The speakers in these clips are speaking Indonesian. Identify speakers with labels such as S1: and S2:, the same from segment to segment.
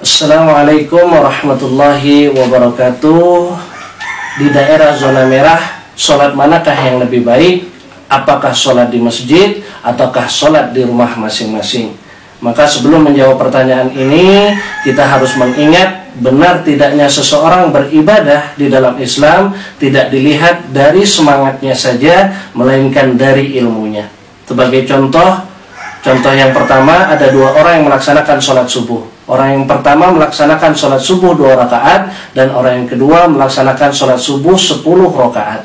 S1: Assalamualaikum warahmatullahi wabarakatuh. Di daerah zona merah, sholat manakah yang lebih baik? Apakah sholat di masjid ataukah sholat di rumah masing-masing? Maka sebelum menjawab pertanyaan ini, kita harus mengingat benar tidaknya seseorang beribadah di dalam Islam tidak dilihat dari semangatnya saja, melainkan dari ilmunya. Sebagai contoh yang pertama, ada dua orang yang melaksanakan sholat subuh. Orang yang pertama melaksanakan sholat subuh 2 rakaat, dan orang yang kedua melaksanakan sholat subuh 10 rakaat.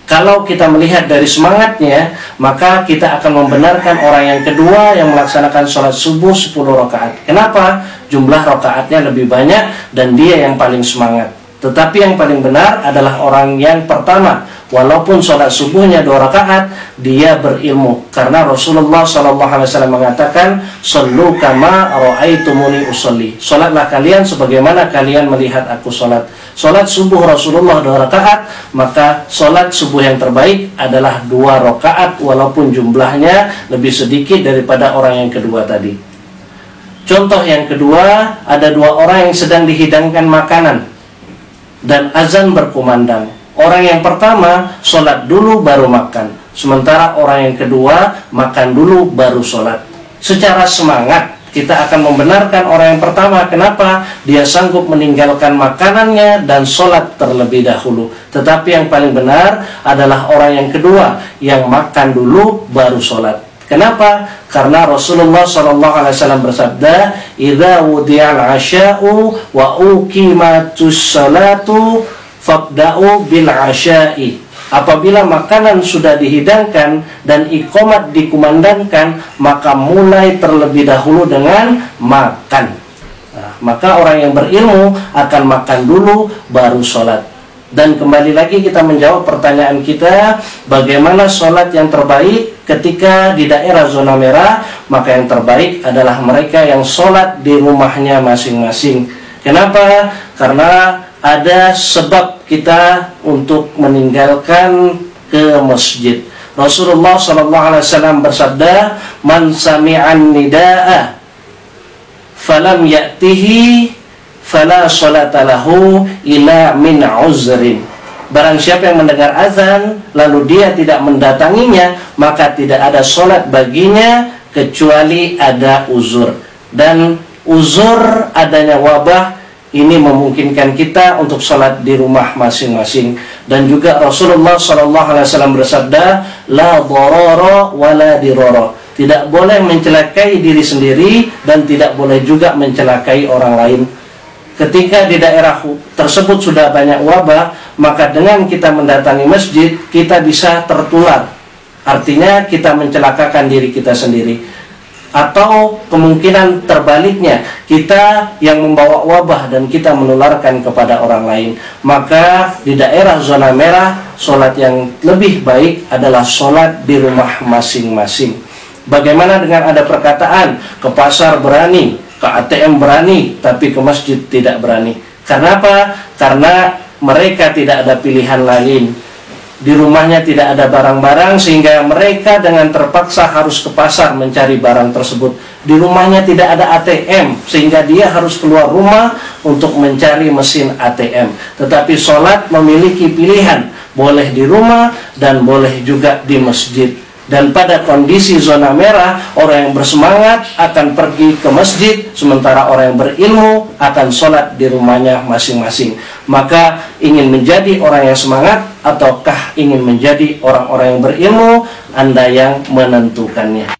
S1: Kalau kita melihat dari semangatnya, maka kita akan membenarkan orang yang kedua yang melaksanakan sholat subuh 10 rakaat. Kenapa? Jumlah rakaatnya lebih banyak dan dia yang paling semangat. Tetapi yang paling benar adalah orang yang pertama. Walaupun sholat subuhnya 2 rakaat, dia berilmu. Karena Rasulullah SAW mengatakan, "Shallu kama ra'aitumuni usolli." Sholatlah kalian sebagaimana kalian melihat aku sholat. Sholat subuh Rasulullah 2 rakaat, maka sholat subuh yang terbaik adalah 2 rakaat, walaupun jumlahnya lebih sedikit daripada orang yang kedua tadi. Contoh yang kedua, ada 2 orang yang sedang dihidangkan makanan dan azan berkumandang. Orang yang pertama sholat dulu baru makan, sementara orang yang kedua makan dulu baru sholat. Secara semangat kita akan membenarkan orang yang pertama. Kenapa? Dia sanggup meninggalkan makanannya dan sholat terlebih dahulu. Tetapi yang paling benar adalah orang yang kedua, yang makan dulu baru sholat. Kenapa? Karena Rasulullah SAW bersabda, "Idza wudiyal asya'u wa uqimatus salatu fabda'u bil asya'i." Apabila makanan sudah dihidangkan dan iqamat dikumandangkan, maka mulai terlebih dahulu dengan makan. Maka orang yang berilmu akan makan dulu baru sholat. Dan kembali lagi kita menjawab pertanyaan kita, bagaimana sholat yang terbaik ketika di daerah zona merah? Maka yang terbaik adalah mereka yang sholat di rumahnya masing-masing. Kenapa? Karena ada sebab kita untuk meninggalkan ke masjid. Rasulullah SAW bersabda, "Man sami'an nida'a falam ya'tihi fala sholata lahu ila min uzrin." Barang siapa yang mendengar azan lalu dia tidak mendatanginya, maka tidak ada sholat baginya kecuali ada uzur. Dan uzur adanya wabah ini memungkinkan kita untuk sholat di rumah masing-masing. Dan juga Rasulullah SAW bersabda, "La dharara wa la dirara." Tidak boleh mencelakai diri sendiri dan tidak boleh juga mencelakai orang lain. Ketika di daerah tersebut sudah banyak wabah, maka dengan kita mendatangi masjid, kita bisa tertular. Artinya kita mencelakakan diri kita sendiri. Atau kemungkinan terbaliknya, kita yang membawa wabah dan kita menularkan kepada orang lain. Maka di daerah zona merah, sholat yang lebih baik adalah sholat di rumah masing-masing. Bagaimana dengan ada perkataan, ke pasar berani, ke ATM berani, tapi ke masjid tidak berani? Kenapa? Karena mereka tidak ada pilihan lain. Di rumahnya tidak ada barang-barang, sehingga mereka dengan terpaksa harus ke pasar mencari barang tersebut. Di rumahnya tidak ada ATM, sehingga dia harus keluar rumah untuk mencari mesin ATM. Tetapi sholat memiliki pilihan, boleh di rumah dan boleh juga di masjid. Dan pada kondisi zona merah, orang yang bersemangat akan pergi ke masjid, sementara orang yang berilmu akan sholat di rumahnya masing-masing. Maka ingin menjadi orang yang semangat ataukah ingin menjadi orang-orang yang berilmu, Anda yang menentukannya.